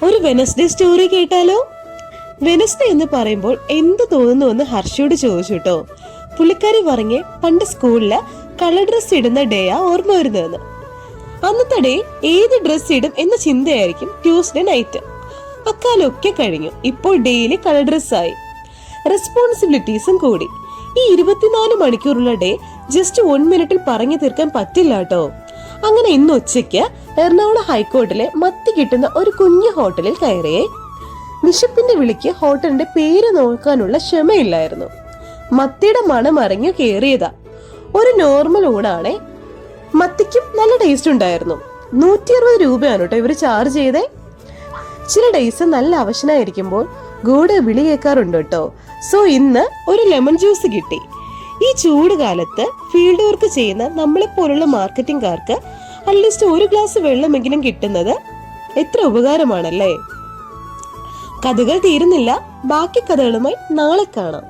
ഒരു Wednesday story കേട്ടാലോ? Wednesday എന്ന് പറയുമ്പോൾ എന്ത് തോന്നുന്നു എന്ന് ഹർഷയോട് ചോദിച്ചു കേട്ടോ. പുള്ളിക്കാരി പറഞ്ഞ് പണ്ട് സ്കൂളില് കളർ ഡ്രസ് ഇടുന്ന ഡേയാ ഓർമ്മ വരുന്നതെന്ന്. അന്നത്തെ ഡേ ഏത് ഡ്രസ് ഇടും എന്ന ചിന്തയായിരിക്കും ട്യൂസ്ഡേ നൈറ്റ്. അക്കാലൊക്കെ കഴിഞ്ഞു. ഇപ്പോൾ ഡെയിലി കളർ ഡ്രസ്സായി, റെസ്പോൺസിബിലിറ്റീസും കൂടി. ഈ 24 മണിക്കൂറുള്ള ഡേ ജസ്റ്റ് 1 മിനിറ്റിൽ പറഞ്ഞു തീർക്കാൻ പറ്റില്ല കേട്ടോ. അങ്ങനെ ഇന്ന് ഉച്ചയ്ക്ക് എറണാകുളം ഹൈക്കോർട്ടിലെ മത്തി കിട്ടുന്ന ഒരു കുഞ്ഞു ഹോട്ടലിൽ കയറിയേ. വിശപ്പിന്റെ വിളിക്ക് ഹോട്ടലിന്റെ പേര് നോക്കാനുള്ള ക്ഷമയില്ലായിരുന്നു. മത്തിയുടെ മണം അറിഞ്ഞു കയറിയതാ. ഒരു നോർമൽ ഊണാണേ. മത്തിക്കും നല്ല ടേസ്റ്റ് ഉണ്ടായിരുന്നു. 160 രൂപയാണ് കേട്ടോ ഇവര് ചാർജ് ചെയ്തേ. ചില ഡേയ്സ് നല്ല അവശനായിരിക്കുമ്പോൾ ഗോഡ് വിളി കേൾക്കാറുണ്ട് കേട്ടോ. സോ ഇന്ന് ഒരു ലെമൺ ജ്യൂസ് കിട്ടി. ഈ ചൂട് കാലത്ത് ഫീൽഡ് വർക്ക് ചെയ്യുന്ന നമ്മളെ പോലുള്ള മാർക്കറ്റിംഗുകാർക്ക് അറ്റ്ലീസ്റ്റ് ഒരു ഗ്ലാസ് വെള്ളമെങ്കിലും കിട്ടുന്നത് എത്ര ഉപകാരമാണല്ലേ. കഥകൾ തീരുന്നില്ല. ബാക്കി കഥകളുമായി നാളെ കാണാം.